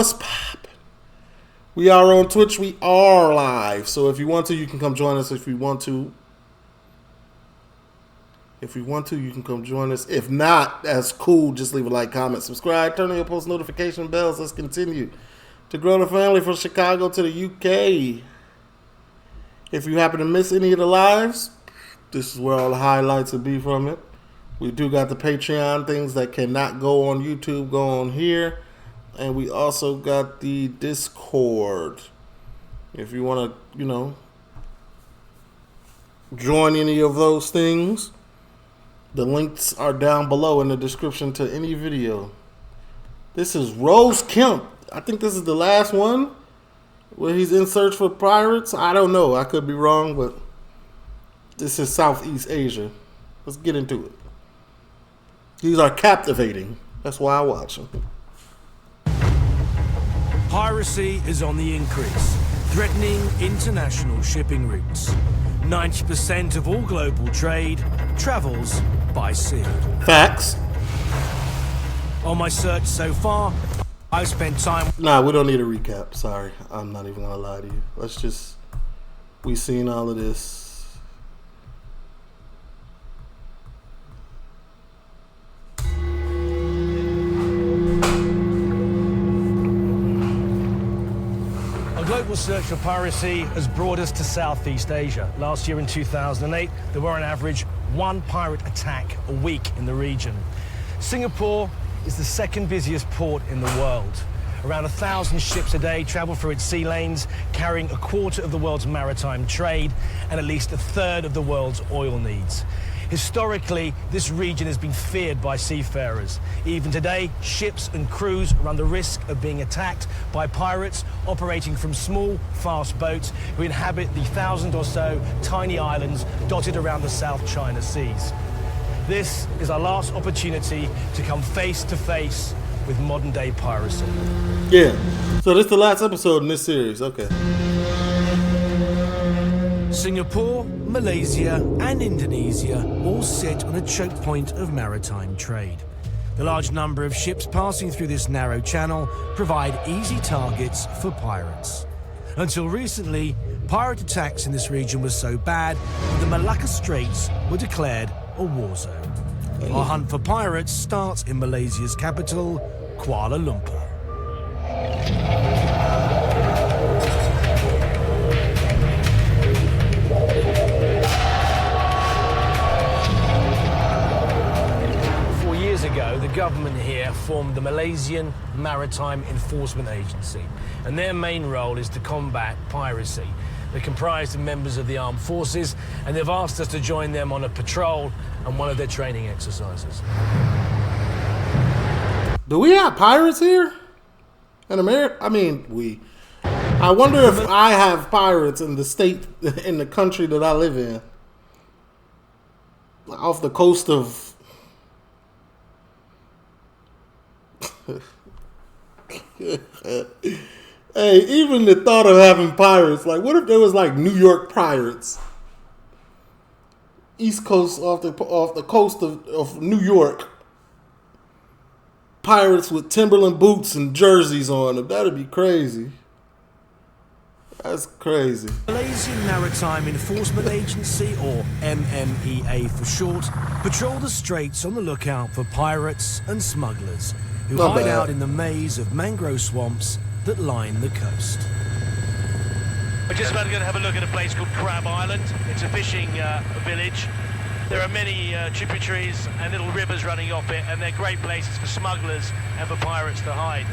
What's poppin'? We are on Twitch. We are live. So if you want to, you can come join us. If you want to, you can come join us. If not, that's cool. Just leave a like, comment, subscribe, turn on your post notification bells. Let's continue to grow the family from Chicago to the UK. If you happen to miss any of the lives, this is where all the highlights will be from it. We do got the Patreon things that cannot go on YouTube, go on here. And we also got the Discord. If you want to, join any of those things, the links are down below in the description to any video. This is Rose Kemp. I think this is the last one where he's in search for pirates. I don't know. I could be wrong, but this is Southeast Asia. Let's get into it. These are captivating. That's why I watch them. Piracy is on the increase, threatening international shipping routes. 90% of all global trade travels by sea. Facts. On my search so far, I've spent time... Nah, we don't need a recap. Sorry. I'm not even going to lie to you. We've seen all of this. Global search for piracy has brought us to Southeast Asia. Last year in 2008, there were on average one pirate attack a week in the region. Singapore is the second busiest port in the world. Around 1,000 ships a day travel through its sea lanes, carrying a quarter of the world's maritime trade and at least a third of the world's oil needs. Historically, this region has been feared by seafarers. Even today, ships and crews run the risk of being attacked by pirates operating from small, fast boats who inhabit the 1,000 or so tiny islands dotted around the South China Seas. This is our last opportunity to come face to face with modern-day piracy. Yeah, so this is the last episode in this series. Okay. Singapore, Malaysia and Indonesia all sit on a choke point of maritime trade. The large number of ships passing through this narrow channel provide easy targets for pirates. Until recently, pirate attacks in this region were so bad that the Malacca Straits were declared a war zone. Our hunt for pirates starts in Malaysia's capital, Kuala Lumpur. The government here formed the Malaysian Maritime Enforcement Agency, and their main role is to combat piracy. They're comprised of members of the armed forces, and they've asked us to join them on a patrol and one of their training exercises. Do we have pirates here in America? I mean, I wonder if I have pirates in the state, in the country that I live in, off the coast of... Hey, even the thought of having pirates, like, what if there was like New York pirates, East Coast off the coast of New York, pirates with Timberland boots and jerseys on them? That'd be crazy. That's crazy. Malaysian Maritime Enforcement Agency, or MMEA for short, patrol the straits on the lookout for pirates and smugglers who hide out in the maze of mangrove swamps that line the coast. We're just about to go and have a look at a place called Crab Island. It's a fishing village. There are many tributaries and little rivers running off it, and they're great places for smugglers and for pirates to hide.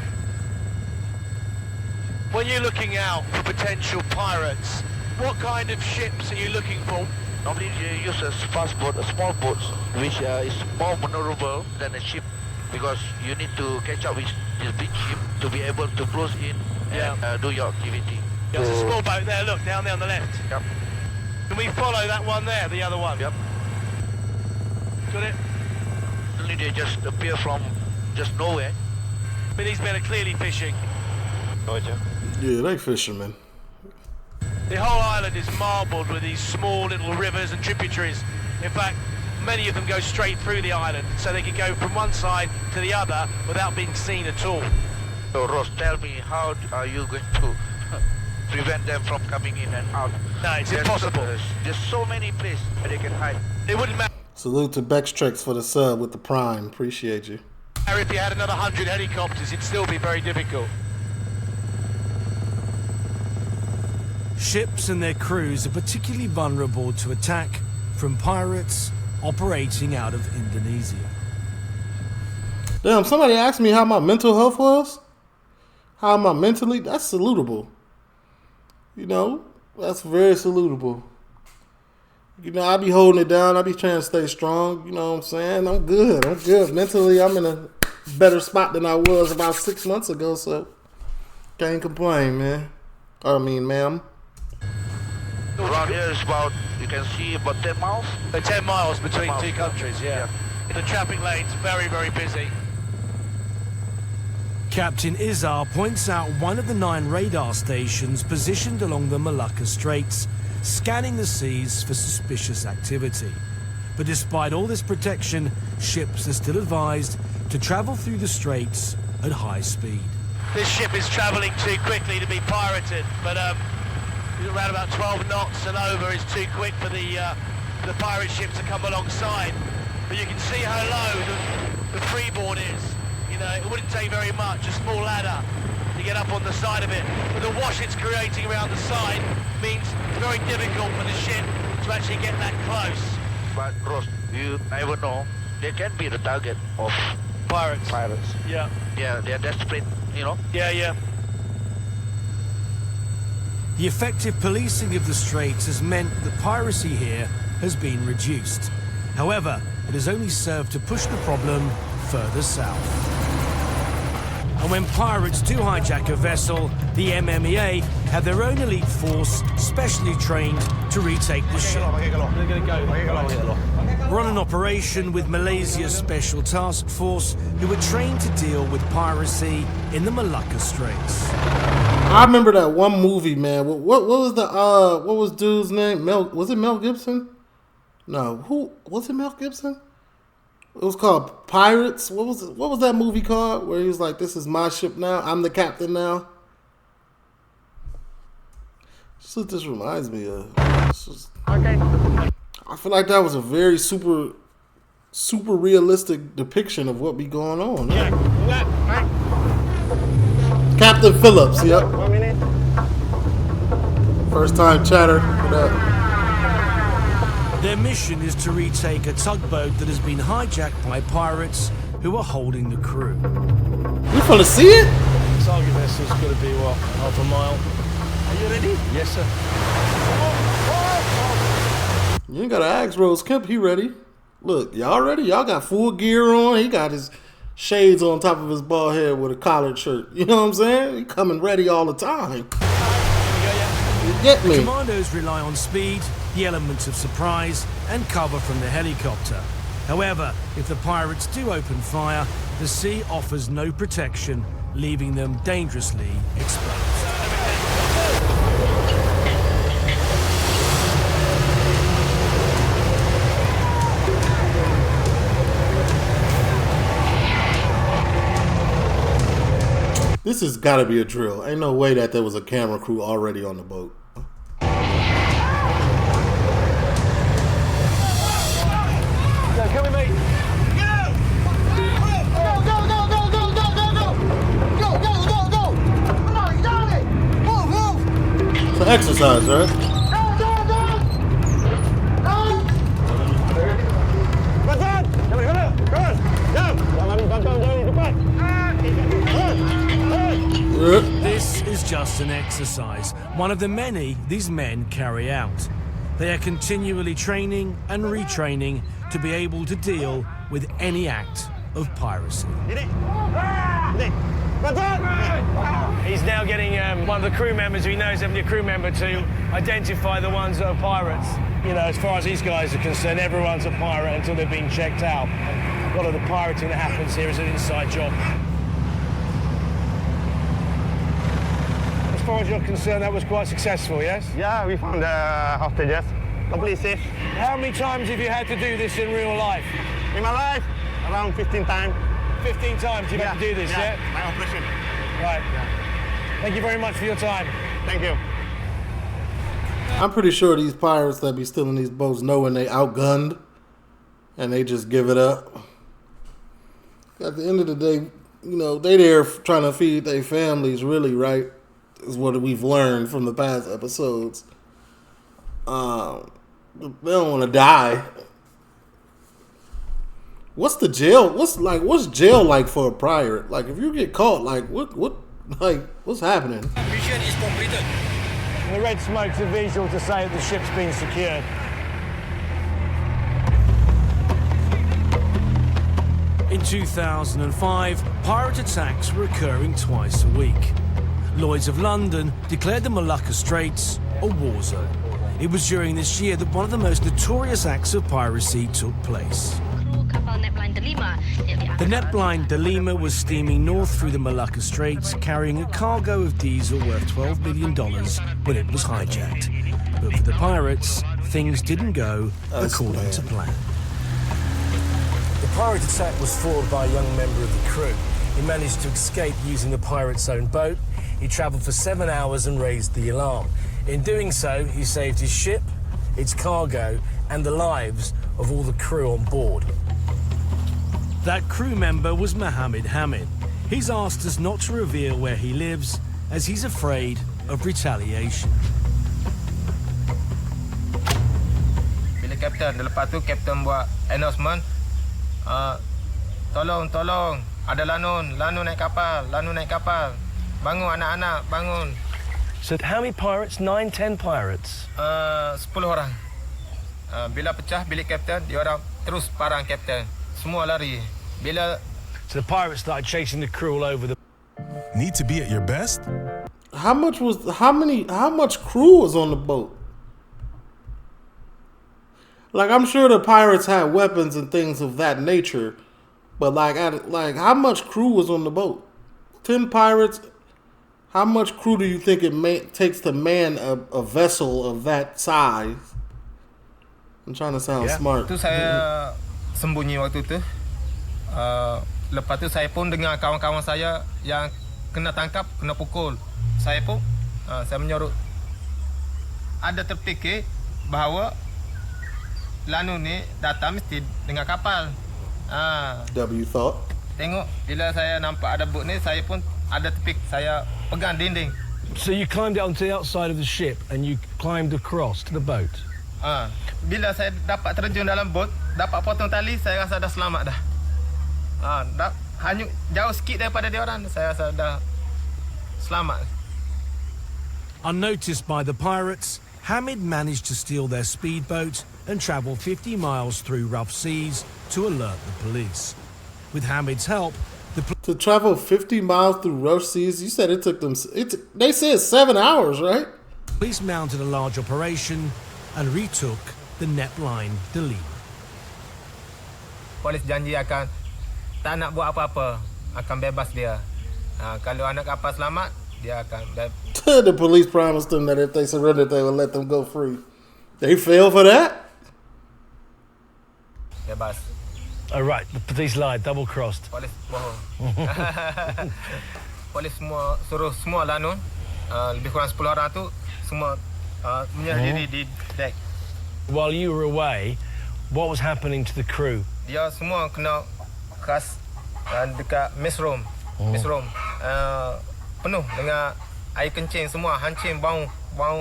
When you're looking out for potential pirates, what kind of ships are you looking for? Normally you use a fast boat, a small boat, which is more maneuverable than a ship, because you need to catch up with this big ship to be able to close in and do your activity. There's a small boat there, look, down there on the left. Yep. Can we follow that one there, the other one? Yep. Got it? Only they just appear from just nowhere. But these men are clearly fishing. Roger. Yeah, they fishermen. The whole island is marbled with these small little rivers and tributaries. In fact, many of them go straight through the island, so they can go from one side to the other without being seen at all. So Ross, tell me, how are you going to prevent them from coming in and out? No, it's impossible. There's so many places where they can hide. It wouldn't matter Salute to Bextrex for the sub with the Prime. Appreciate you. if you had another 100 helicopters, it'd still be very difficult. Ships and their crews are particularly vulnerable to attack from pirates operating out of Indonesia. Damn, somebody asked me how my mental health was. How am I mentally? That's salutable. You know, that's very salutable. You know, I be holding it down. I be trying to stay strong. You know what I'm saying? I'm good. I'm good. Mentally, I'm in a better spot than I was about 6 months ago, so can't complain, man. I mean, ma'am. Around here is about, you can see about 10 miles. 10 miles between miles, two countries, yeah. The traffic lane's very, very busy. Captain Izar points out one of the 9 radar stations positioned along the Malacca Straits, scanning the seas for suspicious activity. But despite all this protection, ships are still advised to travel through the straits at high speed. This ship is travelling too quickly to be pirated, but around about 12 knots and over is too quick for the pirate ship to come alongside. But you can see how low the freeboard is. You know, it wouldn't take very much, a small ladder to get up on the side of it. But the wash it's creating around the side means it's very difficult for the ship to actually get that close. But Ross, you never know. They can be the target of Pirates. Yeah. Yeah, they're desperate, you know. Yeah. The effective policing of the straits has meant that piracy here has been reduced. However, it has only served to push the problem further south. And when pirates do hijack a vessel, the MMEA have their own elite force specially trained to retake the ship. We're on an operation with Malaysia's Special Task Force, who are trained to deal with piracy in the Malacca Straits. I remember that one movie, man. What was the what was dude's name? Was it Mel Gibson? No, who was it? Mel Gibson? It was called Pirates. What was that movie called? Where he was like, "This is my ship now. I'm the captain now." That's what this reminds me of. Okay. I feel like that was a very super realistic depiction of what be going on. Yeah. Captain Phillips. Yep. 1 minute. First time chatter. What up? Their mission is to retake a tugboat that has been hijacked by pirates who are holding the crew. You finna see it? Target vessel's going to be, what, half a mile? Are you ready? Yes, sir. You ain't gotta ask Rose Kemp, he ready. Look, y'all ready? Y'all got full gear on. He got his shades on top of his bald head with a collared shirt. You know what I'm saying? He coming ready all the time. You get me? Commandos rely on speed, the element of surprise, and cover from the helicopter. However, if the pirates do open fire, the sea offers no protection, leaving them dangerously exposed. This has got to be a drill. Ain't no way that there was a camera crew already on the boat. Come with me. It's an exercise, right? This is just an exercise, one of the many these men carry out. They are continually training and retraining to be able to deal with any act of piracy. He's now getting one of the crew members who he knows having a crew member to identify the ones that are pirates. You know, as far as these guys are concerned, everyone's a pirate until they've been checked out. And a lot of the pirating that happens here is an inside job. As far as you're concerned, that was quite successful, yes? Yeah, we found the hostages. Completely safe. How many times have you had to do this in real life? In my life, around 15 times. 15 times you've had to do this, yeah? My operation. Right. Thank you very much for your time. Thank you. I'm pretty sure these pirates that be stealing these boats know when they outgunned and they just give it up. At the end of the day, they there trying to feed their families, really, right? Is what we've learned from the past episodes. They don't want to die. What's the jail? What's jail like for a pirate? Like, if you get caught, what's happening? Mission is completed. The red smoke's a visual to say that the ship's been secured. In 2005, pirate attacks were occurring twice a week. Lloyd's of London declared the Malacca Straits a war zone. It was during this year that one of the most notorious acts of piracy took place. The Netline Delima was steaming north through the Malacca Straits, carrying a cargo of diesel worth $12 million when it was hijacked. But for the pirates, things didn't go according to plan. The pirate attack was forwarded by a young member of the crew. He managed to escape using the pirate's own boat. He travelled for 7 hours and raised the alarm. In doing so, he saved his ship, its cargo, and the lives of all the crew on board. That crew member was Mohammed Hamid. He's asked us not to reveal where he lives, as he's afraid of retaliation. Bila Kapten, lepas tu Kapten buat announcement, tolong, ada lanun naik kapal, bangun anak-anak, bangun. So how many pirates? 9, 10 pirates? 10 orang. Bila pecah bilik Kapten, dia orang terus parang Kapten. Semua lari. So the pirates started chasing the crew all over the... Need to be at your best? How much crew was on the boat? Like, I'm sure the pirates had weapons and things of that nature, but how much crew was on the boat? 10 pirates. How much crew do you think it takes to man a vessel of that size? I'm trying to sound smart. Itu saya sembunyi waktu itu. Lepas tu saya pun dengar kawan-kawan saya yang kena tangkap, kena pukul. Saya pun saya menyuruh, ada terfikir bahawa Lanu ni datang mesti dengan kapal. W thought. Tengok bila saya nampak ada bot ni, saya pun ada terfikir, saya pegang dinding. So you climbed out onto the outside of the ship and you climbed across to the boat? Bila saya dapat terjun dalam bot, dapat potong tali, saya rasa dah selamat dah. Hanya jauh sikit daripada dia orang, saya rasa dah selamat. Unnoticed by the pirates, Hamid managed to steal their speedboat and travel 50 miles through rough seas to alert the police. With Hamid's help, to travel 50 miles through rough seas, you said it took them... They said 7 hours, right? Police mounted a large operation and retook the Netline Delima. Polis janji akan tak nak buat apa-apa, akan bebas dia. Kalau anak kapal selamat, dia akan... The police promised them that if they surrendered, they would let them go free. They fell for that? Bebas. Oh, right. The police lied, double-crossed. Polis bohong. Polis semua suruh semua lanun, lebih kurang 10 orang tu semua menyerah diri di deck. While you were away, what was happening to the crew? Dia semua kena kas dekat mess room. Penuh dengan air kencing semua, hancing, bau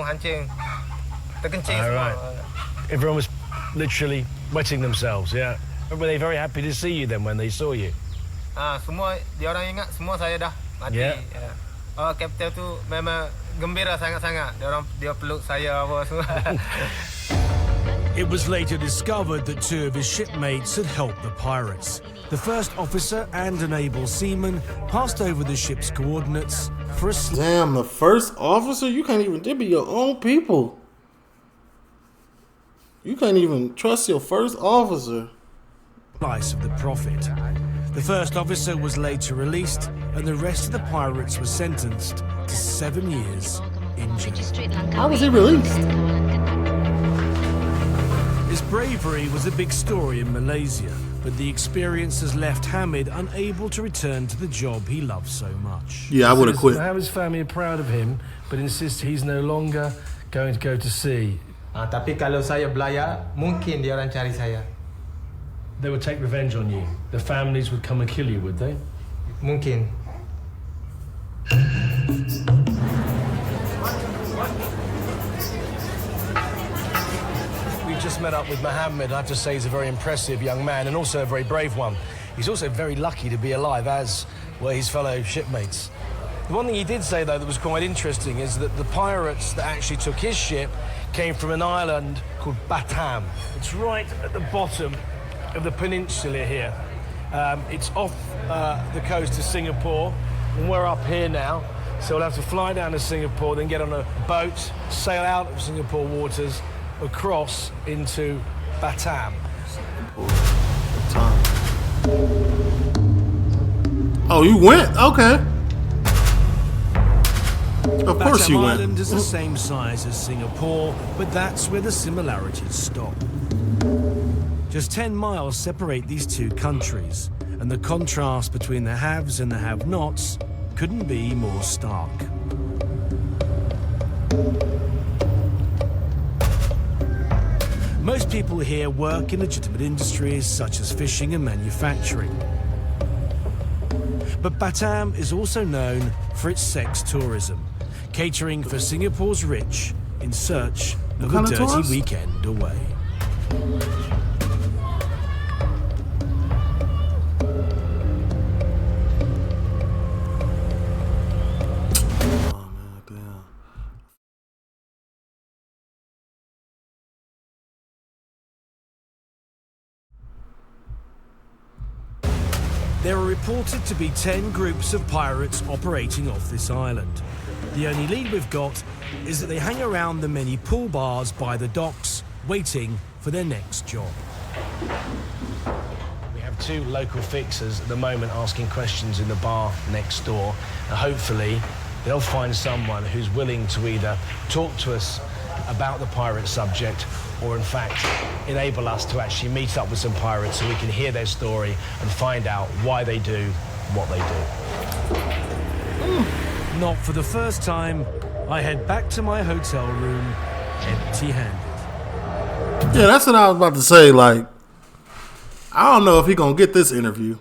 hancing, terkencing semua. Right. Everyone was literally wetting themselves, yeah? Were they very happy to see you then when they saw you? Semua dia orang ingat semua saya dah mati. Yeah. Kapten tu memang gembira sangat-sangat. Dia peluk saya apa semua. It was later discovered that 2 of his shipmates had helped the pirates. The first officer and an able seaman passed over the ship's coordinates for a... Damn, the first officer? You can't even... They be your own people. You can't even trust your first officer. Slice of the profit. The first officer was later released, and the rest of the pirates were sentenced to 7 years in jail. How was he released? His bravery was a big story in Malaysia. but the experience has left Hamid unable to return to the job he loves so much. Yeah, I would have quit. Hamid's family are proud of him, but insist he's no longer going to go to sea. Tapi kalau saya belayar, mungkin dia orang cari saya. They would take revenge on you. The families would come and kill you, would they? Mungkin. We just met up with Mohammed. I have to say he's a very impressive young man and also a very brave one. He's also very lucky to be alive, as were his fellow shipmates. The one thing he did say, though, that was quite interesting is that the pirates that actually took his ship came from an island called Batam. It's right at the bottom of the peninsula here. It's off the coast of Singapore, and we're up here now. So we'll have to fly down to Singapore, then get on a boat, sail out of Singapore waters, across into Batam. Oh, you went? Okay. Of course Batam you went. Island is the same size as Singapore, but that's where the similarities stop. Just 10 miles separate these two countries, and the contrast between the haves and the have-nots couldn't be more stark. Most people here work in legitimate industries such as fishing and manufacturing. But Batam is also known for its sex tourism, catering for Singapore's rich in search of a dirty weekend away. There are reported to be 10 groups of pirates operating off this island. The only lead we've got is that they hang around the many pool bars by the docks, waiting for their next job. We have two local fixers at the moment asking questions in the bar next door. And hopefully they'll find someone who's willing to either talk to us about the pirate subject or in fact enable us to actually meet up with some pirates so we can hear their story and find out why they do what they do. Not for the first time, I head back to my hotel room empty-handed. Yeah, that's what I was about to say. Like, I don't know if he gonna get this interview.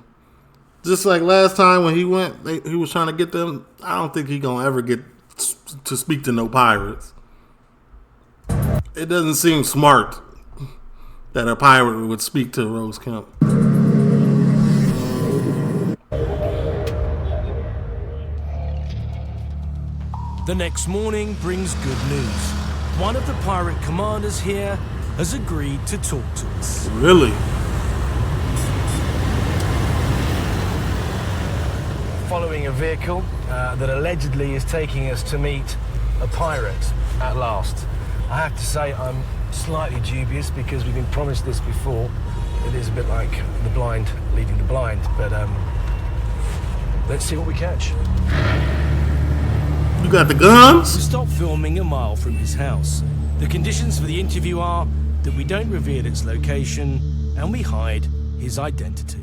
Just like last time when he went, he was trying to get them. I don't think he gonna ever get to speak to no pirates. It doesn't seem smart that a pirate would speak to Rose Kemp. The next morning brings good news. One of the pirate commanders here has agreed to talk to us. Really? Following a vehicle that allegedly is taking us to meet a pirate at last. I have to say I'm slightly dubious because we've been promised this before. It is a bit like the blind leading the blind, but let's see what we catch. You got the guns? We stop filming a mile from his house. The conditions for the interview are that we don't reveal its location and we hide his identity.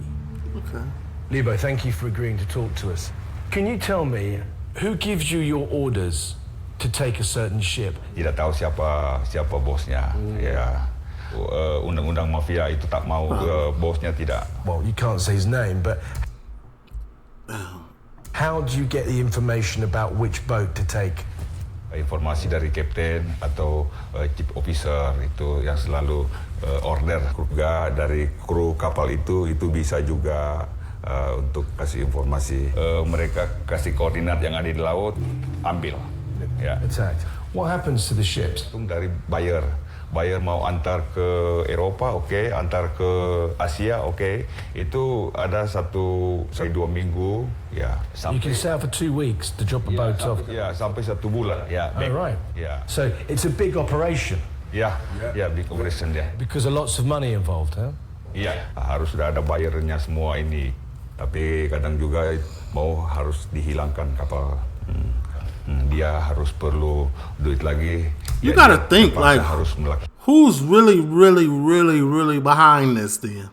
Okay. Libo, thank you for agreeing to talk to us. Can you tell me who gives you your orders to take a certain ship? Tidak tahu siapa bosnya. Ya. Undang-undang mafia itu tak mau bosnya tidak. Well, you can't say his name, but how do you get the information about which boat to take? Informasi dari kapten atau chief officer itu yang selalu order. Juga dari kru kapal itu bisa juga untuk kasih informasi. Mereka kasih koordinat yang ada di laut, ambil. Ya. Attacked. What happens to the ships? Dari buyer mau antar ke Eropa, oke, antar ke Asia, oke. Itu ada 2 minggu, ya. You can sail for 2 weeks to drop a boat off. Ya, sampai 1 bulan, ya. Oh, right. Ya. So it's a big operation. Ya, big operation ya. Because there's lots of money involved, huh? Iya, harus sudah ada bayarnya semua ini. Tapi kadang juga harus dihilangkan kapal. Dia harus perlu duit lagi. You gotta think, like, who's really behind this then?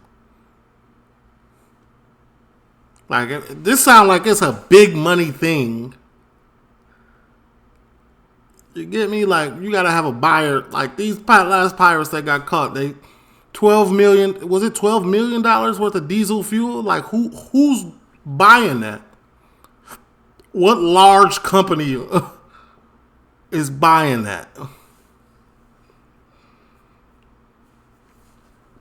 Like, this sounds like it's a big money thing. You get me? Like, you gotta have a buyer. Like, these last pirates that got caught, they $12 million. Was it $12 million worth of diesel fuel? Like, who's buying that? What large company is buying that?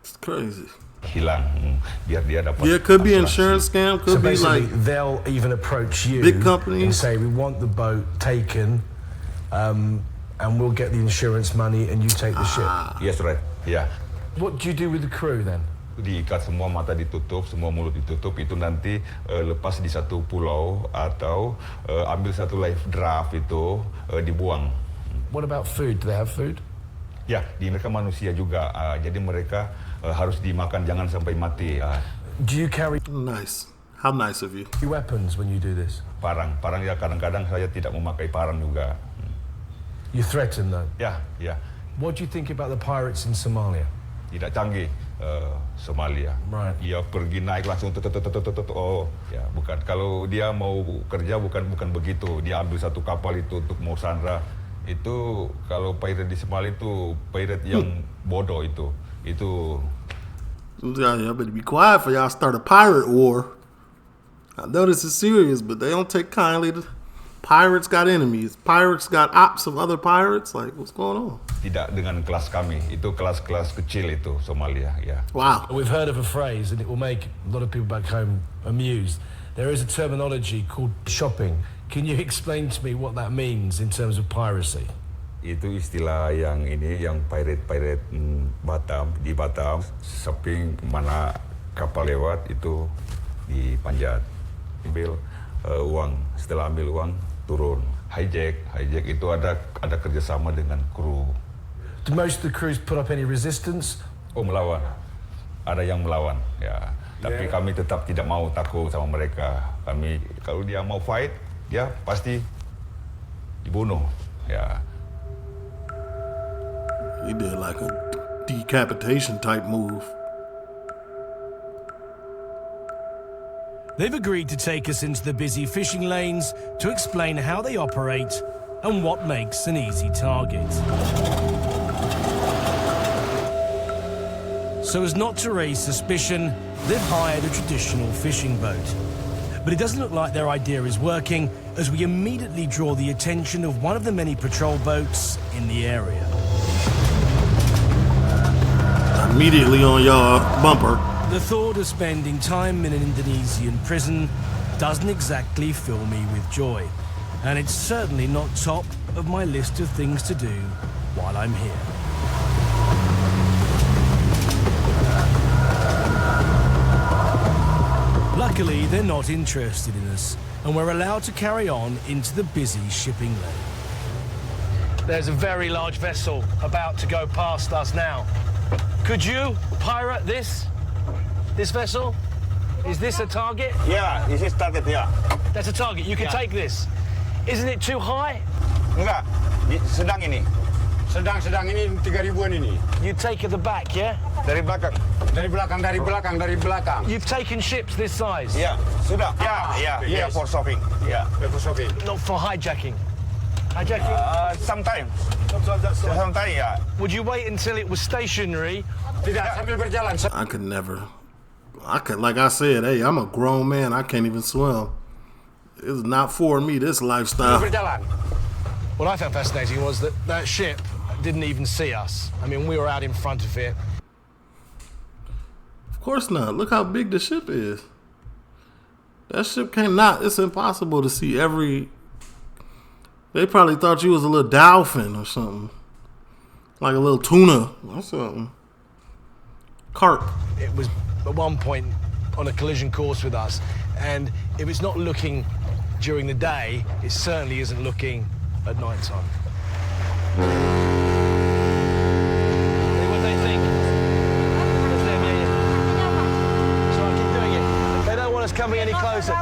It's crazy. Hilang, biar dia dapat. Yeah, it could be insurance scam. Could So be basically, like they'll even approach you, big companies, and say, "We want the boat taken, and we'll get the insurance money, and you take the ship." Yes, right. Yeah. What do you do with the crew then? Diikat semua, mata ditutup, semua mulut ditutup. Itu nanti lepas di satu pulau atau ambil satu life draft itu dibuang. What about food? Do they have food? Ya, di mereka manusia juga. Jadi mereka harus dimakan, jangan sampai mati. Do you carry nice? How nice of you. Weapons when you do this? Parang ya, kadang-kadang saya tidak memakai parang juga. You threaten though? Ya. What do you think about the pirates in Somalia? Tidak canggih Somalia. Right. Dia pergi naik langsung oh ya, bukan. Kalau dia mau kerja bukan begitu. Dia ambil satu kapal itu untuk mau sandra. Itu kalau pirate di Somalia itu pirate yang bodoh itu. Y'all better be quiet for y'all start a pirate war. I know this is serious, but they don't take kindly to pirates got enemies. Pirates got ops of other pirates. Like, what's going on? Tidak dengan kelas kami. Itu kelas-kelas kecil itu Somalia, ya. Wow. We've heard of a phrase, and it will make a lot of people back home amused. There is a terminology called shopping. Can you explain to me what that means in terms of piracy? Itu istilah yang pirate Batam, di Batam, shopping mana kapal lewat itu dipanjat, ambil uang, setelah ambil uang turun, hijack itu ada kerjasama dengan kru. Do most of the crews put up any resistance? Oh, melawan, ada yang melawan, ya. Tapi kami tetap tidak mau takut sama mereka. Kami kalau dia mau fight, dia pasti dibunuh, ya. He did like a decapitation type move. They've agreed to take us into the busy fishing lanes to explain how they operate and what makes an easy target. So as not to raise suspicion, they've hired a traditional fishing boat. But it doesn't look like their idea is working, as we immediately draw the attention of one of the many patrol boats in the area. Immediately on y'all bumper. The thought of spending time in an Indonesian prison doesn't exactly fill me with joy. And it's certainly not top of my list of things to do while I'm here. Luckily, they're not interested in us, and we're allowed to carry on into the busy shipping lane. There's a very large vessel about to go past us now. Could you pirate this vessel? Is this a target? Yeah, this is target, yeah. That's a target. You can take this. Isn't it too high? Enggak, sedang ini. Sedang ini 3.000-an ini. You take at the back, yeah? Dari belakang. Dari belakang. You've taken ships this size? Yeah, sudah. Yeah, for shopping. Yeah, for shopping. Not for hijacking? Hijacking? Sometimes, yeah. Would you wait until it was stationary? Tidak, sambil berjalan. I could never. Like I said, hey, I'm a grown man. I can't even swim. It's not for me, this lifestyle. Berjalan. What I found fascinating was that ship didn't even see us. I mean, we were out in front of it. Of course not. Look how big the ship is. That ship cannot. It's impossible to see every. They probably thought you was a little dolphin or something. Like a little tuna or something. Carp. It was at one point on a collision course with us, and if it's not looking during the day, it certainly isn't looking at night time. What they think? That's them, yeah. So I keep doing it. They don't want us coming any closer.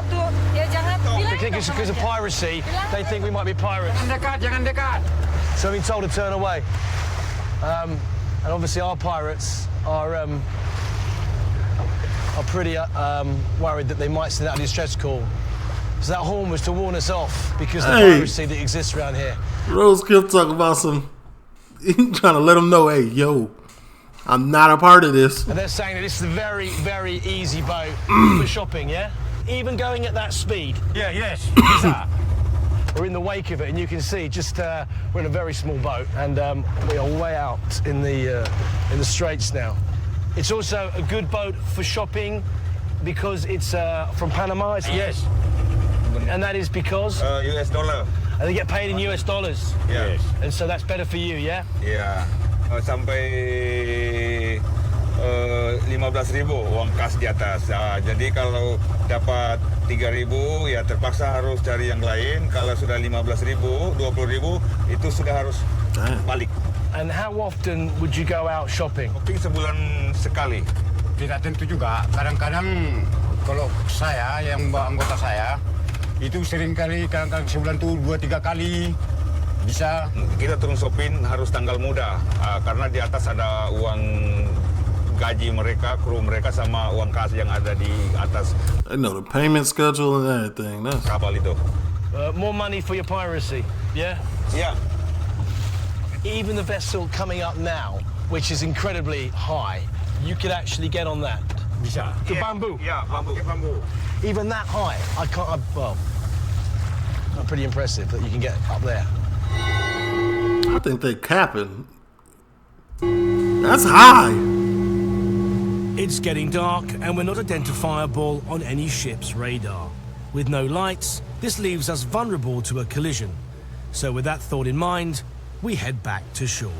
They think it's because of piracy. They think we might be pirates. Jangan dekat. So we've been told to turn away. And obviously our pirates are are pretty worried that they might send out a distress call. So that horn was to warn us off because of the piracy that exists around here. Rosekill talking about some. He's trying to let them know, hey, yo, I'm not a part of this. And they're saying that this is a very, very easy boat for shopping, yeah? Even going at that speed. Yeah, yes. We're in the wake of it, and you can see just we're in a very small boat, and we are way out in the straits now. It's also a good boat for shopping because it's from Panama. Yes. And that is because? US dollar. And they get paid in US dollars. Yeah. Yes. And so that's better for you, yeah? Ya, sampai 15.000 uang kas di atas. Jadi kalau dapat 3.000 ya terpaksa harus cari yang lain. Kalau sudah 15.000, 20.000 itu sudah harus balik. And how often would you go out shopping? Shopping sebulan sekali. Tidak tentu juga. Kadang-kadang kalau saya yang anggota saya itu sering kali kadang-kadang sebulan tuh 2-3 kali bisa. Kita turun shopping harus tanggal muda karena di atas ada uang gaji mereka, kru mereka sama uang kas yang ada di atas. They know the payment schedule and everything. That's Kapal itu. More money for your piracy, yeah? Ya. Even the vessel coming up now, which is incredibly high, you could actually get on that. Bisa. The bamboo. Ya, bambu. Even that high, well, pretty impressive that you can get up there. I think they capping. That's high. It's getting dark and we're not identifiable on any ship's radar. With no lights, this leaves us vulnerable to a collision. So with that thought in mind, we head back to shore.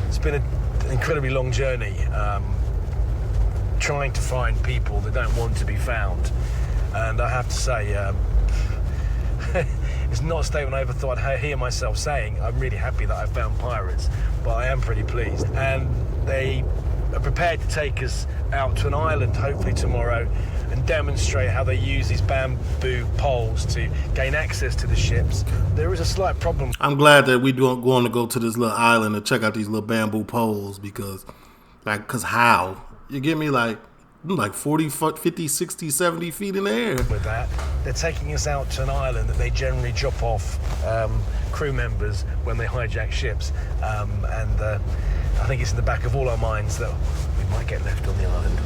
It's been an incredibly long journey, trying to find people that don't want to be found. And I have to say, it's not a statement I ever thought I'd hear myself saying. I'm really happy that I found pirates, but I am pretty pleased. And they are prepared to take us out to an island, hopefully tomorrow, and demonstrate how they use these bamboo poles to gain access to the ships. There is a slight problem. I'm glad that we going to go to this little island and check out these little bamboo poles because how? You get me like 40, 50, 60, 70 feet in the air. With that, they're taking us out to an island that they generally drop off crew members when they hijack ships. And I think it's in the back of all our minds that we might get left on the island.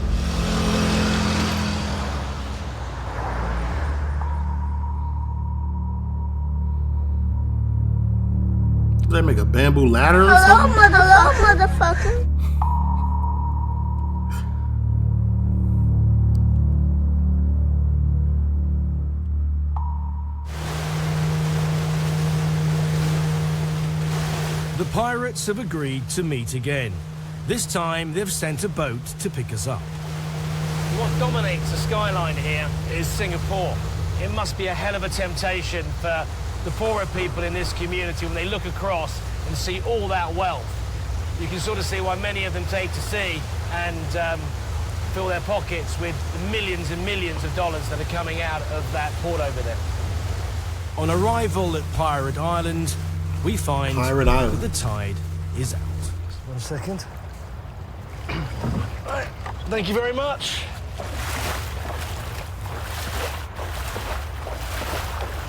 Did they make a bamboo ladder or Hello, something? motherfucker. The pirates have agreed to meet again. This time, they've sent a boat to pick us up. What dominates the skyline here is Singapore. It must be a hell of a temptation for the poorer people in this community when they look across and see all that wealth. You can sort of see why many of them take to sea and fill their pockets with the millions and millions of dollars that are coming out of that port over there. On arrival at Pirate Island, we find that the tide is out. 1 second. Right. Thank you very much.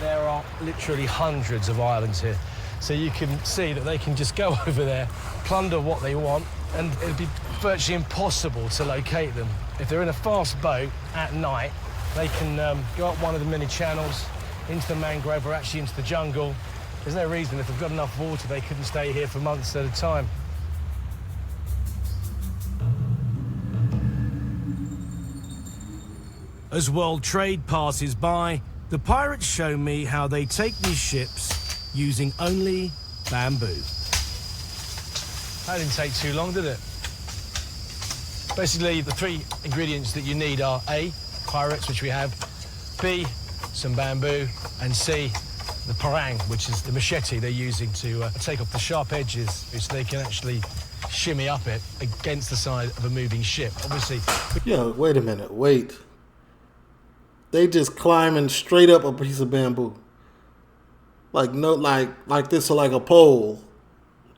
There are literally hundreds of islands here. So you can see that they can just go over there, plunder what they want, and it'd be virtually impossible to locate them. If they're in a fast boat at night, they can go up one of the many channels into the mangrove or actually into the jungle. There's no reason if they've got enough water they couldn't stay here for months at a time. As world trade passes by, the pirates show me how they take these ships using only bamboo. That didn't take too long, did it? Basically, the three ingredients that you need are A, pirates, which we have, B, some bamboo, and C, the parang, which is the machete they're using to take off the sharp edges so they can actually shimmy up it against the side of a moving ship. Obviously. Yeah, wait a minute. Wait. they just climbing straight up a piece of bamboo. Like this, or like a pole.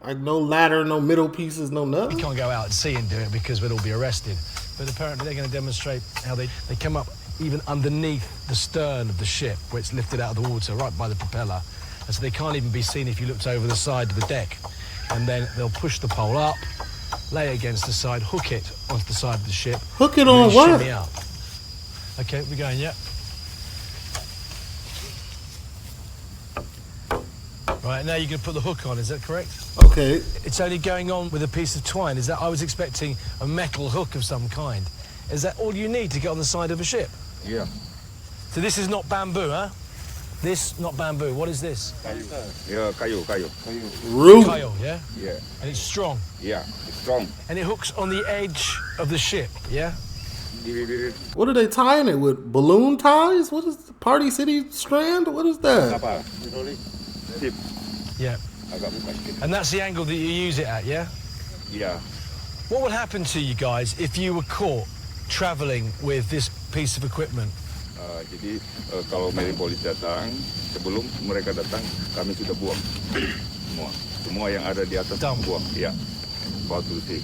Like no ladder, no middle pieces, no nothing. You can't go out at sea and do it because we'd all be arrested. But apparently they're going to demonstrate how they come up even underneath the stern of the ship, where it's lifted out of the water, right by the propeller. And so they can't even be seen if you looked over the side of the deck. And then they'll push the pole up, lay it against the side, hook it onto the side of the ship. Hook it on what? Shimmy up. Okay, we're going, yeah. Right, now you can put the hook on, is that correct? Okay. It's only going on with a piece of twine. Is that? I was expecting a metal hook of some kind. Is that all you need to get on the side of a ship? Yeah. So this is not bamboo, huh? This, not bamboo. What is this? Yeah, kayu. Root. Kyle, yeah? Yeah. And it's strong. Yeah, it's strong. And it hooks on the edge of the ship, yeah? What are they tying it with? Balloon ties? What is the Party City strand? What is that? Tip. Yeah. And that's the angle that you use it at, yeah? Yeah. What would happen to you guys if you were caught traveling with this piece of equipment? Jadi kalau Mary Police datang, sebelum mereka datang, kami sudah buang semua yang ada di atas buang. Yeah. About to see.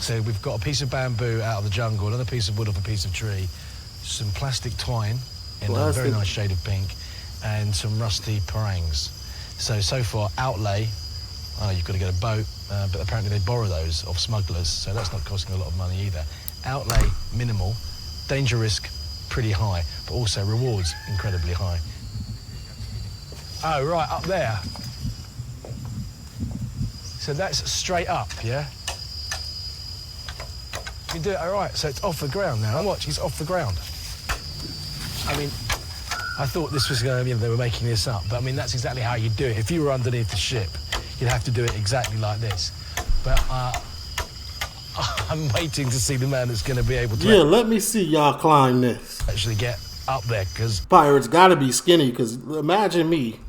So we've got a piece of bamboo out of the jungle, another piece of wood off a piece of tree, some plastic twine in a very nice shade of pink, and some rusty parangs. So far, outlay, I know you've got to get a boat, but apparently they borrow those off smugglers, so that's not costing a lot of money either. Outlay, minimal, danger risk, pretty high, but also rewards, incredibly high. Oh, right, up there. So that's straight up, yeah? You do it, all right, so it's off the ground now. Watch, it's off the ground. I mean, I thought this was going to be, they were making this up, but I mean, that's exactly how you do it. If you were underneath the ship, you'd have to do it exactly like this. But I'm waiting to see the man that's going to be able to... Yeah, let me see y'all climb this. ...actually get up there, because... Pirates got to be skinny, because imagine me.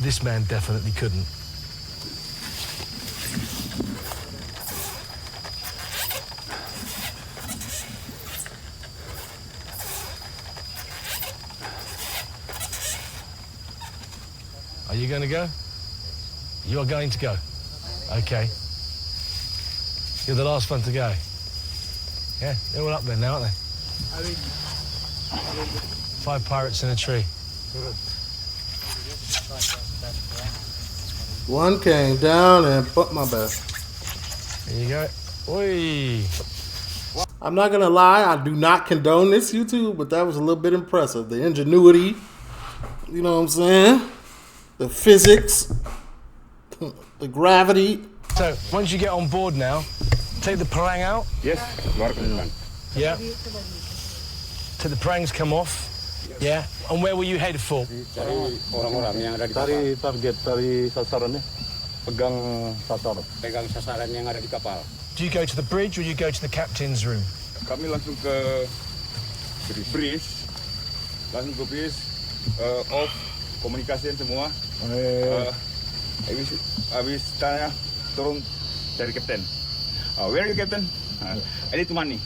This man definitely couldn't. Are you going to go? You are going to go. Okay. You're the last one to go. Yeah, they're all up there now, aren't they? 5 pirates in a tree. One came down and bumped my back. There you go. Oi. I'm not going to lie, I do not condone this, YouTube, but that was a little bit impressive. The ingenuity, you know what I'm saying? The physics, the gravity. So, once you get on board now, take the parang out. Yes, keluar ke depan. Yeah. Till the parangs come off. Yeah. And where will you head for? Orang-orang yang ada di kapal. Cari target, cari sasarannya. Pegang sasar. Pegang sasaran yang ada di kapal. Do you go to the bridge or you go to the captain's room? Kami langsung ke bridge, off komunikasian semua. Habis tanya turun dari kapten. Where are you, captain? I need money.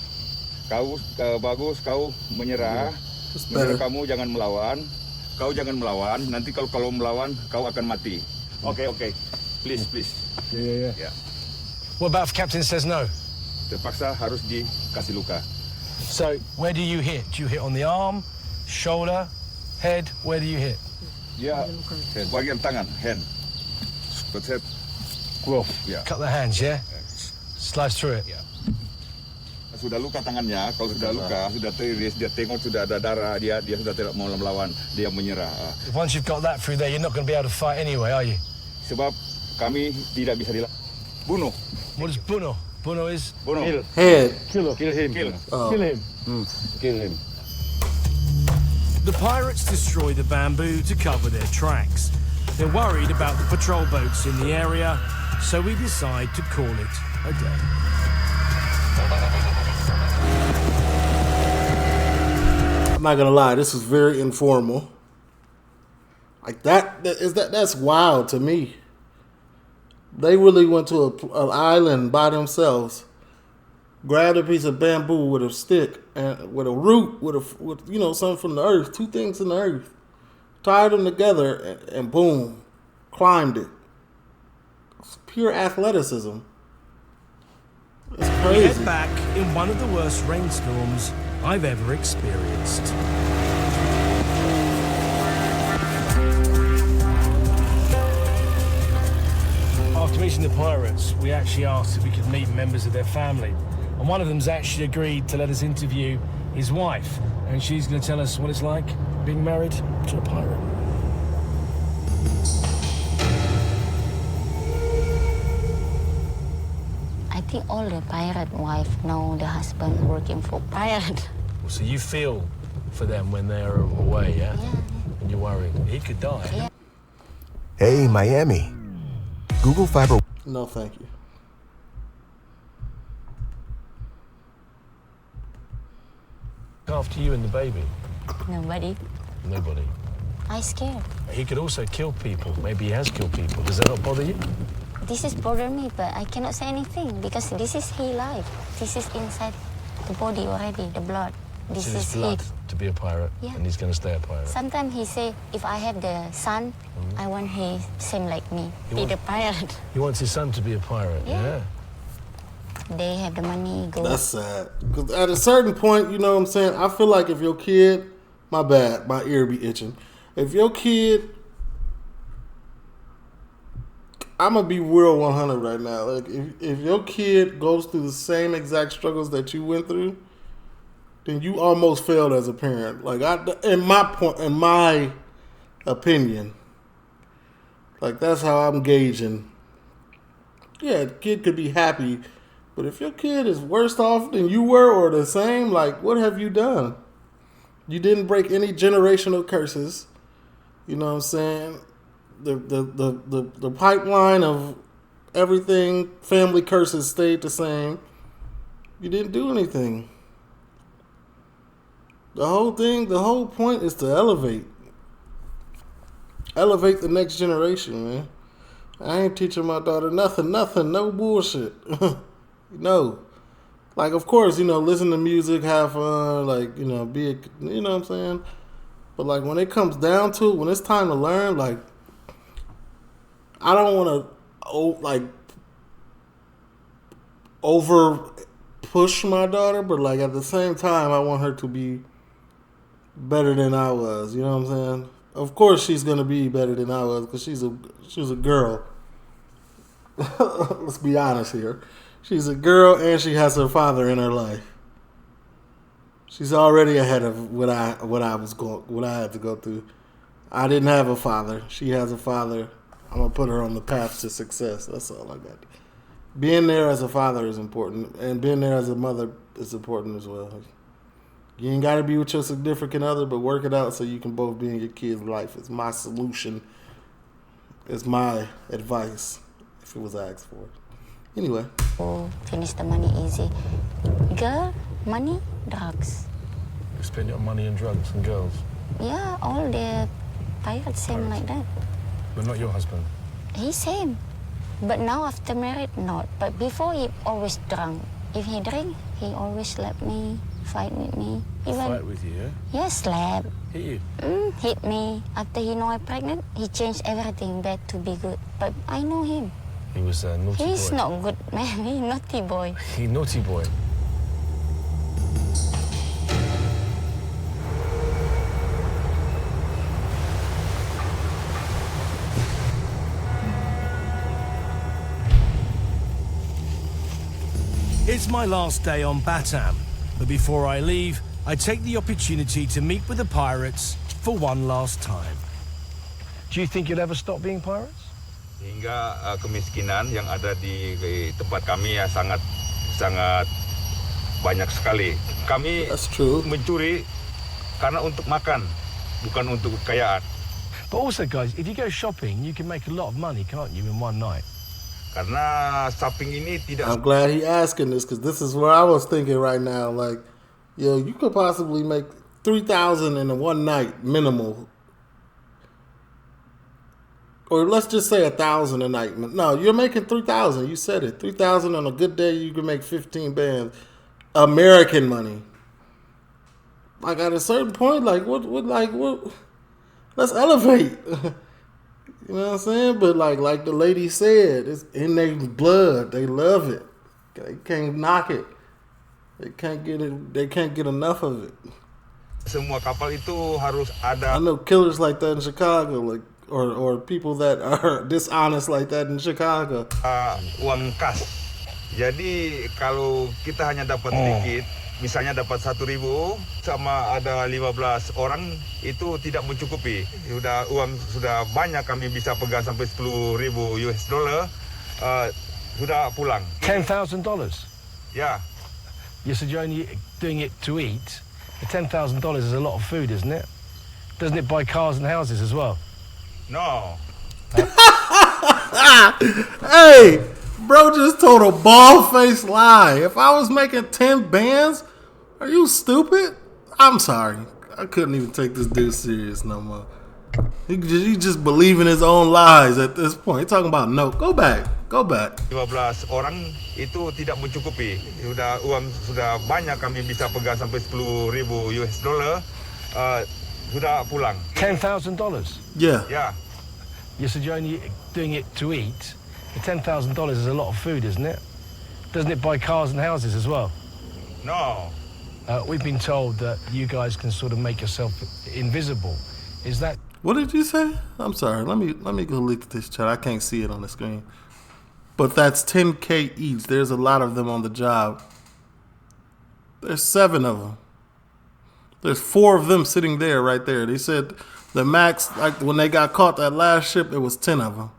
Kau bagus, kau menyerah. Kamu jangan melawan. Kau jangan melawan. Nanti kalau melawan, kau akan mati. Okay. Please. Yeah. What about if captain says no? Terpaksa harus dikasih luka. So, where do you hit? Do you hit on the arm, shoulder, head? Where do you hit? Ya, bagian tangan, hand. But head. Yeah. Cut the hands, yeah? Slice through it. Yeah. Sudah luka tangannya, kalau sudah luka, sudah teriris, dia tengok sudah ada darah, dia sudah tidak mau melawan, dia menyerah. Once you've got that through there, you're not going to be able to fight anyway, are you? Sebab kami tidak bisa bunuh. What is bunuh? Bunuh is? Bunuh. Head. Kill him. Kill. Kill him. Kill him. The pirates destroy the bamboo to cover their tracks. They're worried about the patrol boats in the area, so we decide to call it a day. I'm not gonna lie, this is very informal. Like that's wild to me. They really went to an island by themselves grabbed a piece of bamboo with a stick and with a root, with something from the earth, two things in the earth, tied them together, and boom, climbed it. It's pure athleticism. It's We crazy. head back in one of the worst rainstorms I've ever experienced. After meeting the pirates, we actually asked if we could meet members of their family. And one of them's actually agreed to let us interview his wife. And she's going to tell us what it's like being married to a pirate. I think all the pirate wife know the husband working for pirate. So you feel for them when they're away, yeah? Yeah. And you're worried. He could die. Yeah. Hey, Miami. Google Fiber. No, thank you. After you and the baby. Nobody. Nobody. I scared. He could also kill people. Maybe he has killed people. Does that not bother you? This is bother me, but I cannot say anything because this is his life. This is inside the body already, the blood. This It's in his is blood his. to be a pirate, Yeah. and he's going to stay a pirate. Sometimes he say, if I have the son, I want he same like me, You be want- the pirate. He wants his son to be a pirate, Yeah. They have the money, go. That's sad. Because at a certain point, you know what I'm saying? I feel like if your kid, my bad, my ear be itching. If your kid, I'm going to be real 100 right now. Like, if your kid goes through the same exact struggles that you went through, then you almost failed as a parent. Like, in my opinion, like, that's how I'm gauging. Yeah, the kid could be happy, but if your kid is worse off than you were or the same, like, what have you done? You didn't break any generational curses. You know what I'm saying? The pipeline of everything, family curses stayed the same. You didn't do anything. The whole point is to elevate. Elevate the next generation, man. I ain't teaching my daughter nothing, no bullshit. No. Like, of course, listen to music, have fun, like, you know what I'm saying? But, like, when it comes down to it, when it's time to learn, like, I don't want to, over push my daughter, but, like, at the same time, I want her to be better than I was, you know what I'm saying? Of course she's going to be better than I was because she was a girl. Let's be honest here. She's a girl and she has her father in her life. She's already ahead of what I had to go through. I didn't have a father. She has a father. I'm gonna put her on the path to success. That's all I got. Being there as a father is important, and being there as a mother is important as well. You ain't gotta be with your significant other, but work it out so you can both be in your kid's life. It's my solution. It's my advice if it was asked for. Anyway. Finish the money easy. Girl, money, drugs. You spend your money on drugs and girls. Yeah, all the pirates same like that. But not your husband. He same. But now after married, not. But before he always drunk. If he drink, he always slap me, fight with me. Fight with you, yeah? Yeah, slap. Hit you? Hit me. After he know I'm pregnant, he changed everything bad to be good. But I know him. He was a naughty boy. He's not good, man. He's naughty boy. He naughty boy. It's my last day on Batam, but before I leave, I take the opportunity to meet with the pirates for one last time. Do you think you'll ever stop being pirates? Hingga kemiskinan yang ada di tempat kami ya sangat banyak sekali. Kami mencuri karena untuk makan, bukan untuk kekayaan. But also, guys, if you go shopping, you can make a lot of money, can't you, in one night? Karena shopping ini tidak. I'm glad he asking this because this is where I was thinking right now. Like, yo, you could possibly make $3,000 in a one night minimal. Or let's just say 1,000 a night. No, you're making 3,000. You said it. 3,000 on a good day, you can make 15 bands. American money. Like at a certain point, like what? Let's elevate. You know what I'm saying? But like the lady said, it's in their blood. They love it. They can't knock it. They can't get it. They can't get enough of it. Semua kapal itu harus ada. I know killers like that in Chicago, like or people that are dishonest like that in Chicago. Uang kas. Jadi kalau kita hanya dapat sedikit, misalnya dapat 1.000 sama ada 15 orang, itu tidak mencukupi. Uang sudah banyak, kami bisa pegang sampai 10.000 US dollar, sudah pulang. $10,000? Ya. You said you're only doing it to eat. $10,000 is a lot of food, isn't it? Doesn't it buy cars and houses as well? No. Hey, bro just told a bald-faced lie. If I was making 10 bands, are you stupid? I'm sorry. I couldn't even take this dude serious no more. He just believing his own lies at this point. He talking about no. Go back. 15 orang itu tidak mencukupi. Uang sudah banyak, kami bisa pegang sampai 10.000 US dollar, sudah pulang. $10,000? Yeah. Ya. You said you're only doing it to eat. $10,000 is a lot of food, isn't it? Doesn't it buy cars and houses as well? No. We've been told that you guys can sort of make yourself invisible. Is that? What did you say? I'm sorry. Let me go look at this chat. I can't see it on the screen. But that's 10K each. There's a lot of them on the job. There's 7 of them. There's 4 of them sitting there right there. They said the max, like when they got caught that last ship, it was 10 of them.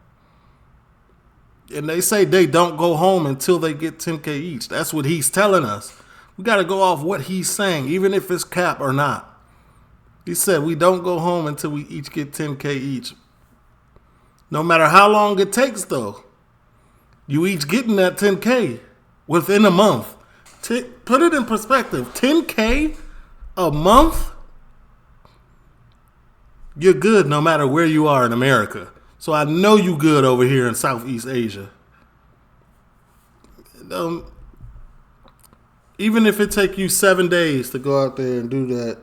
And they say they don't go home until they get 10K each. That's what he's telling us. We got to go off what he's saying, even if it's cap or not. He said we don't go home until we each get 10K each. No matter how long it takes, though. You each getting that 10K within a month. Put it in perspective. 10K a month? You're good no matter where you are in America. So I know you good over here in Southeast Asia. Even if it take you 7 days to go out there and do that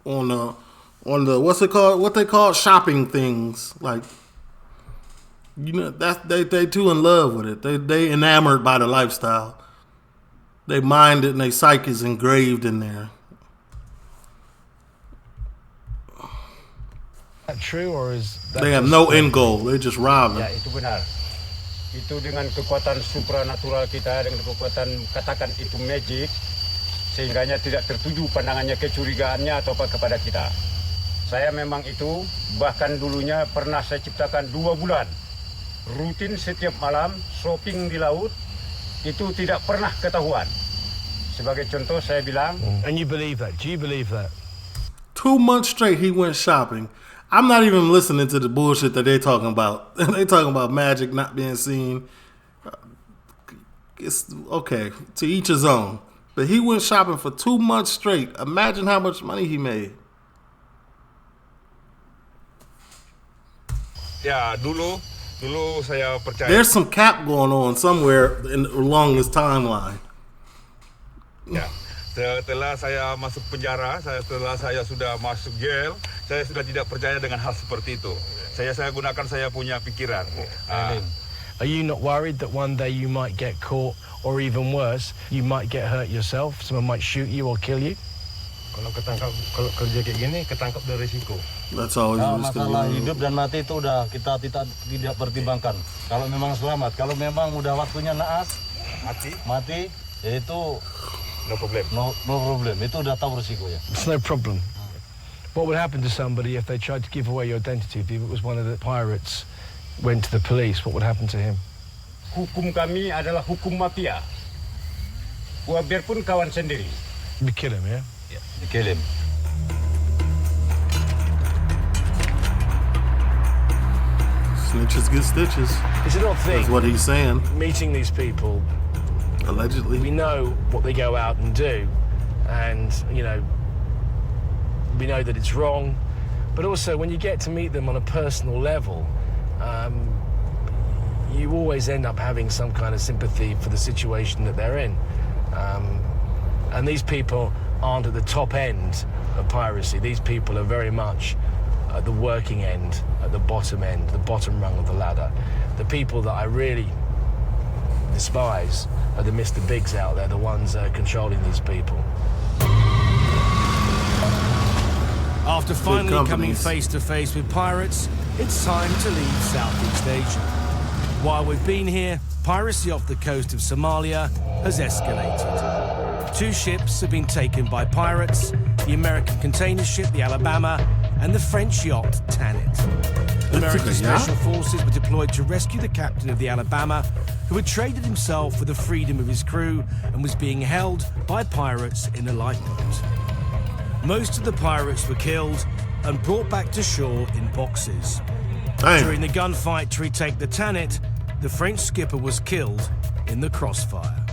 on the what's it called? What they call shopping things, like, you know, that they too in love with it. They enamored by the lifestyle. They mind it and their psyche is engraved in there. Is that true, or is that they have no end goal? They just robbing. Ya, itu benar. Itu dengan kekuatan supranatural kita, dengan kekuatan katakan itu magic, sehingganya tidak tertuju pandangannya, kecurigaannya atau apa kepada kita. Saya memang itu, bahkan dulunya pernah saya ciptakan 2 bulan. Rutin setiap malam, shopping di laut, itu tidak pernah ketahuan. Sebagai contoh saya bilang. And you believe that? Do you believe that? 2 months straight he went shopping. I'm not even listening to the bullshit that they're talking about. They talking about magic not being seen. It's okay, to each his own. But he went shopping for 2 months straight. Imagine how much money he made. Ya, dulu saya percaya. There's some cap going on somewhere along this timeline. Ya. Setelah saya masuk penjara, setelah saya sudah masuk jail, saya sudah tidak percaya dengan hal seperti itu. Saya gunakan saya punya pikiran. Are you not worried that one day you might get caught, or even worse, you might get hurt yourself? Someone might shoot you or kill you? Kalau kerja kayak gini, ketangkap dari risiko. That's always masalah hidup dan mati itu udah kita tidak pertimbangkan. Kalau memang selamat, kalau memang udah waktunya naas, mati, ya itu no problem. No problem. Itu udah tahu risikonya. It's no problem. What would happen to somebody if they tried to give away your identity? If it was one of the pirates went to the police, what would happen to him? Hukum kami adalah hukum mafia. Biarpun kawan sendiri. You kill him, yeah? Yeah, you kill him. Snitches get stitches. It's an odd thing. That's what he's saying. Meeting these people. Allegedly. We know what they go out and do, and, you know, we know that it's wrong, but also when you get to meet them on a personal level, you always end up having some kind of sympathy for the situation that they're in. And these people aren't at the top end of piracy. These people are very much at the working end, at the bottom rung of the ladder. The people that I really despise are the Mr. Bigs out there, the ones controlling these people. After finally coming face to face with pirates, it's time to leave Southeast Asia. While we've been here, piracy off the coast of Somalia has escalated. 2 ships have been taken by pirates, the American container ship, the Alabama, and the French yacht, Tanit. American special forces were deployed to rescue the captain of the Alabama, who had traded himself for the freedom of his crew and was being held by pirates in a lifeboat. Most of the pirates were killed and brought back to shore in boxes. During the gunfight to retake the Tanit, the French skipper was killed in the crossfire.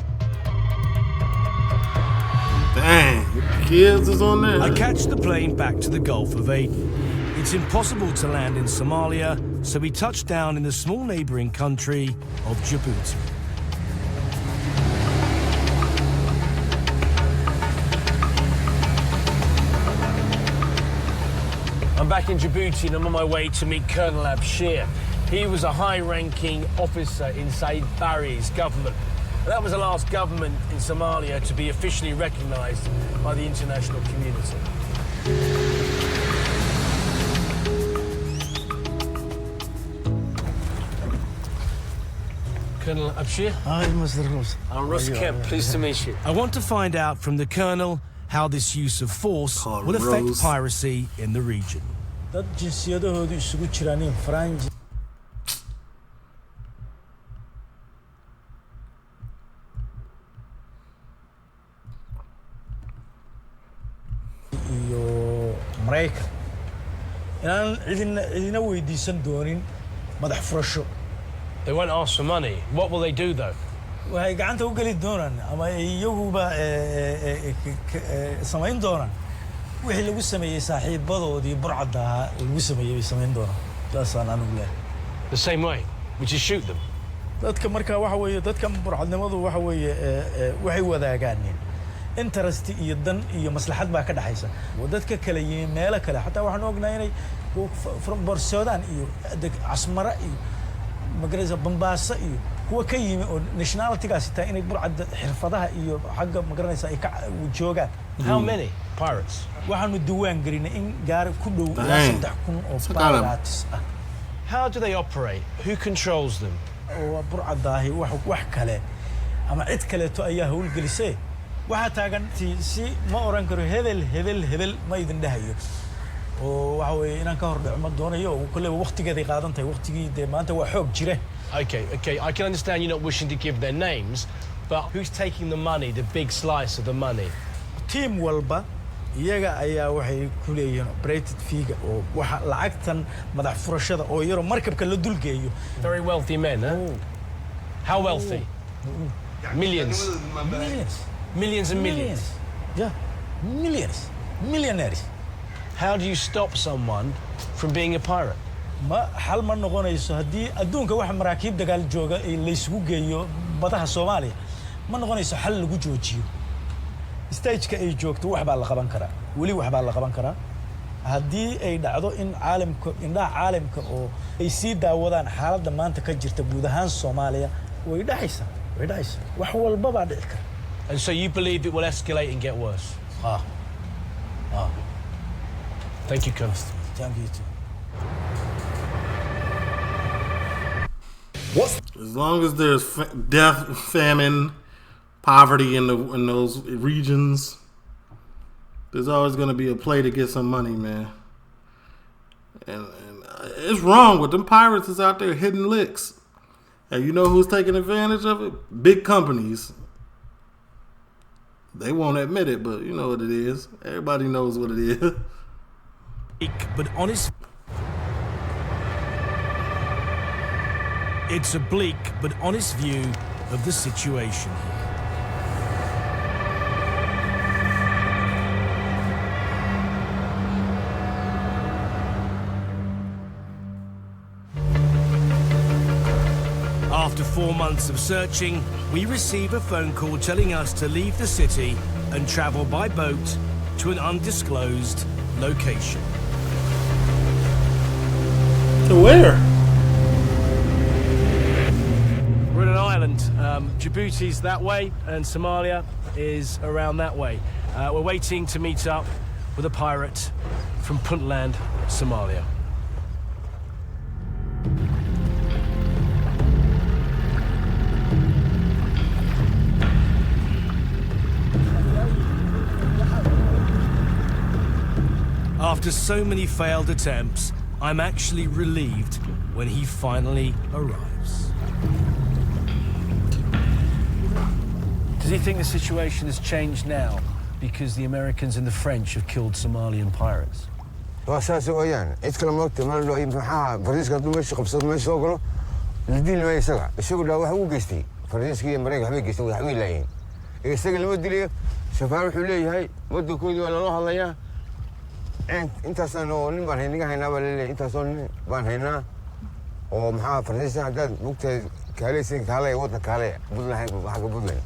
Dang, kids is on there. I catch the plane back to the Gulf of Aden. It's impossible to land in Somalia, so we touch down in the small neighbouring country of Djibouti. I'm back in Djibouti and I'm on my way to meet Colonel Abshir. He was a high-ranking officer in Said Barre's government. That was the last government in Somalia to be officially recognised by the international community. Colonel Abshir? Hi, Mr. Rose. I'm Russ Kemp. Pleased to meet you. I want to find out from the Colonel how this use of force will affect piracy in the region. Dad jinsiyadahoodu isugu jiraan Faranji iyo Mareykan inaan cidina weydiisan doonin madax furasho. They won't ask for money. What will they do, though? Waxay gacanta u gali doonaan ama iyaguba samayn doonaan wixii lagu sameeyay saaxiibadoodii burcadda ahaa lagu sameeyay samayn doonaan. Taasaan anigu leeyahay. The same way, which is shoot them. Dadka markaa waxa weeye dadka burcadnimadu waxa weeye waxay wadaagaan interest iyo dan iyo maslaxad baa ka dhaxaysa. Dadka kale iyo meelo kale xataa waxaan ognahay inay from Borsodaan iyo Asmara iyo magaraysa Bambaasa iyo kuwa ka yimi oo nationality-gaasi taa inay burcadda xirfadaha iyo xagga magaranaysa ay ka joogaan. How many pirates? Waxaanu diwaan galinay in gaar ku dhow 3,000 oo pirates ah. How do they operate? Who controls them? oo burcadaahi wax kale ama cid kale to ayaa hawl gelisay. Waxa taagan si ma oran karo hebel ma idin dhahayo. oo waxa weeye inaan ka hor dhacmo doonayo kullee waqtigeeday qaadan tahay waqtigii de maanta waa xoog jire. Okay, I can understand you're not wishing to give their names, but who's taking the money, the big slice of the money? Team walba iyaga ayaa waxay ku leeyihiin operated fee oo waxa lacagtan madax furashada oo yaro markabka la dulgeeyo. Very wealthy men, huh? How wealthy? Millions and millions. Yeah, millions. Millionaires. How do you stop someone from being a pirate? Ma hal ma noqonayso hadii adduunka wax maraakiib dagaal jooga ee la isugu geeyo badaha Soomaaliya ma noqonayso hal lagu joojiyo. Stage-ka ay joogto wax baa la qaban karaa. Wali wax baa la qaban karaa. Hadii ay dhacdo in caalamka oo ay sii daawadaan xaaladda maanta ka jirta guud ahaan Soomaaliya way dhacaysaa. Wax walba baa dhici kara. And so you believe it will escalate and get worse? Thank you, Colonel. Thank you too. As long as there's death, famine, poverty in those regions, there's always going to be a play to get some money, man. And it's wrong with them pirates is out there hitting licks. And you know who's taking advantage of it? Big companies. They won't admit it, but you know what it is. Everybody knows what it is. But honest. It's a bleak but honest view of the situation here. After 4 months of searching, we receive a phone call telling us to leave the city and travel by boat to an undisclosed location. To where? We're on an island. Djibouti's that way, and Somalia is around that way. We're waiting to meet up with a pirate from Puntland, Somalia. After so many failed attempts, I'm actually relieved when he finally arrives. Does he think the situation has changed now because the Americans and the French have killed Somalian pirates? وأساسه ويان إذكر موت مالو إيه محا فرنسا كانوا ماشي قبصة ماشي وقلوا الدين ما يسقع الشغل ده واحد وقستي فرنسا كي أمريكا حبيب قستي وحبيب لاين يستقل المد لي سفارة حلي هاي مد كودي ولا الله الله يا أنت سنو نبان هنا هنا ولا أنت سن بان هنا أو محا فرنسا هذا وقت كاليسين كالي وقت كالي بدنا هاي حاجة بدنا.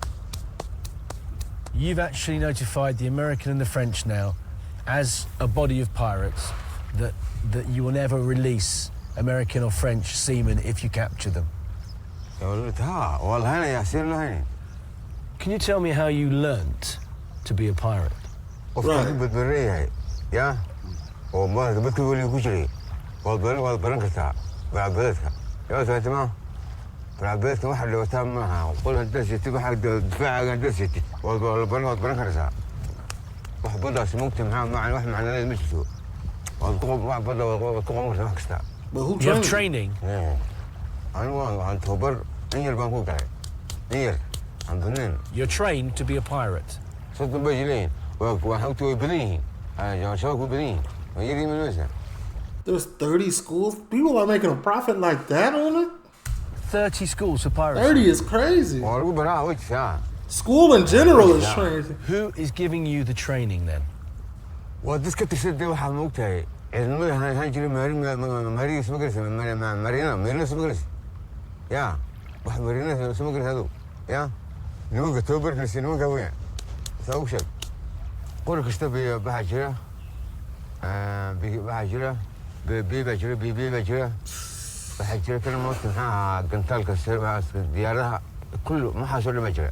You've actually notified the American and the French now, as a body of pirates, that you will never release American or French seamen if you capture them. Can you tell me how you learnt to be a pirate? Right. Yeah. فالبيت واحد لو تام معها وقول هندسي تبع حق دفاع هندسي والبنات بركرسا واحد بدأ سموكت معاه مع واحد معنا لازم يشتو والقوم واحد بدأ والقوم مرة مكستا. You have training. أنا عن توبر إنير بانكو كاي إنير عن بنين. You're trained to be a pirate. صرت بجلين وحوتوا بنين أنا شوكوا بنين ويجي من وسط. There's 30 schools. People are making a profit like that on it. 30 schools for piracy. 30 is crazy. School in general is crazy. Who is giving you the training then? Well, this كنت شد واحد موقتها إنه هنجري ماري سمجرس مارينا سمجرس يا واحد مارينا سمجرس هذا يا نوجا توبر نسينوجا وين سووا شيء قولك اشتبه بحجرة بحجرة بحجرة بحجرة كل موت معها قنطال كسر ديارها كله ما حصل له مجرى.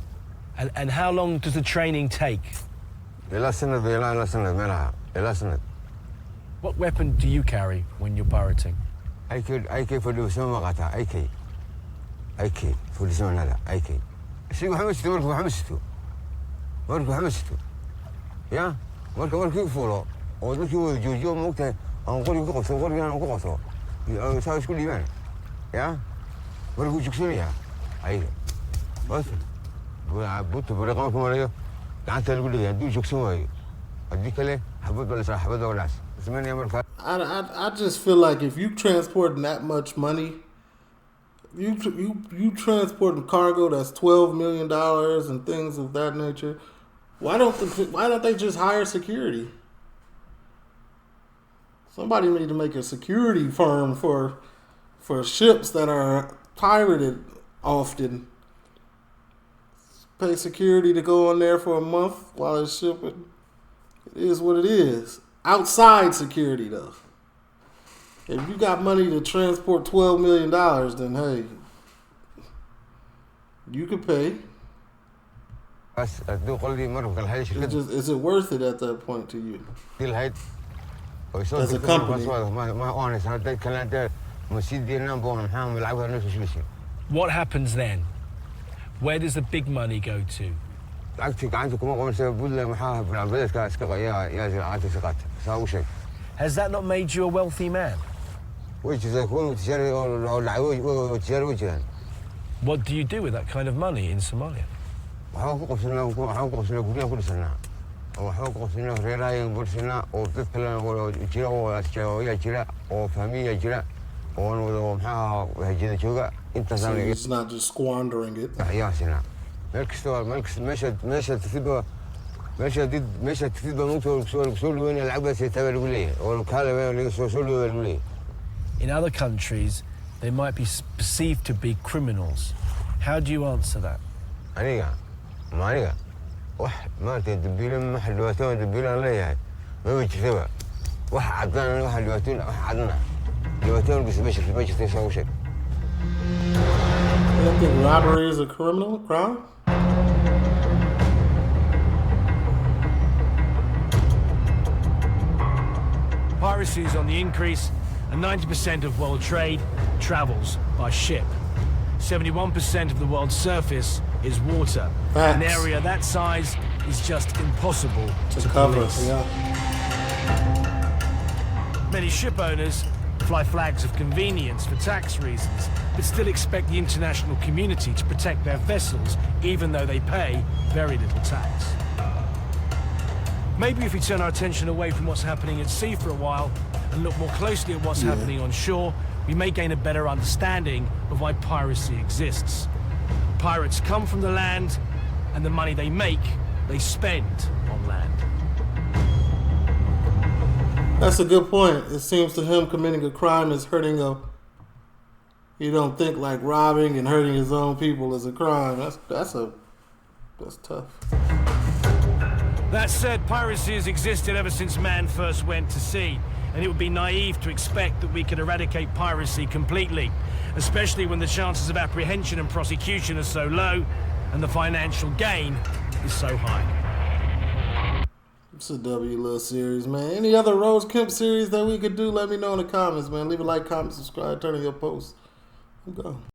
And how long does the training take? إلى سنة إلى سنة منها إلى سنة. What weapon do you carry when you're pirating? أي كي فلوسهم مقاطع أي كي فلوسهم هذا أي كي. شيء مركو حمستو يا مركو يفولو ودكوا جوجو موقتها أنقول يقصوا قول أنا يقصوا ساوي كل يوم يا مركو يشكسونيها أي بس بوت برقمكم ولا قعدت أقول لي أدي يشكسوني أديك له حبض ولا صح حبض ولا اسمعني يا مركو. I just feel like if you transporting that much money, you transporting cargo that's $12 million and things of that nature. Why don't they just hire security? Somebody need to make a security firm for ships that are pirated often. Pay security to go in there for a month while it's shipping. It is what it is. Outside security, though. If you got money to transport $12 million, then hey, you could pay. Is it worth it at that point to you? As a company. What happens then? Where does the big money go to? Has that not made you a wealthy man? What do you do with that kind of money in Somalia? So it's not just squandering it. In other countries, they might be perceived to be criminals. How do you answer that? aniga ma aniga wax maanta dambiile ma xilwaato dambiile aan leeyahay ma wajirtaba wax cadaan wax xilwaato wax cadna xilwaato ma jirto soo sheeg. You don't think robbery is a criminal crime? Piracy is on the increase, and 90% of world trade travels by ship. 71% of the world's surface is water. Facts. An area that size is just impossible to cover. police. Yeah. Many ship owners fly flags of convenience for tax reasons, but still expect the international community to protect their vessels, even though they pay very little tax. Maybe if we turn our attention away from what's happening at sea for a while and look more closely at what's happening on shore, we may gain a better understanding of why piracy exists. Pirates come from the land, and the money they make, they spend on land. That's a good point. It seems to him committing a crime is hurting a... You don't think like robbing and hurting his own people is a crime. That's tough. That said, piracy has existed ever since man first went to sea, and it would be naive to expect that we could eradicate piracy completely, especially when the chances of apprehension and prosecution are so low and the financial gain is so high. It's a W little series, man. Any other Rose Kemp series that we could do, let me know in the comments, man. Leave a like, comment, subscribe, turn on your posts. I'm gone.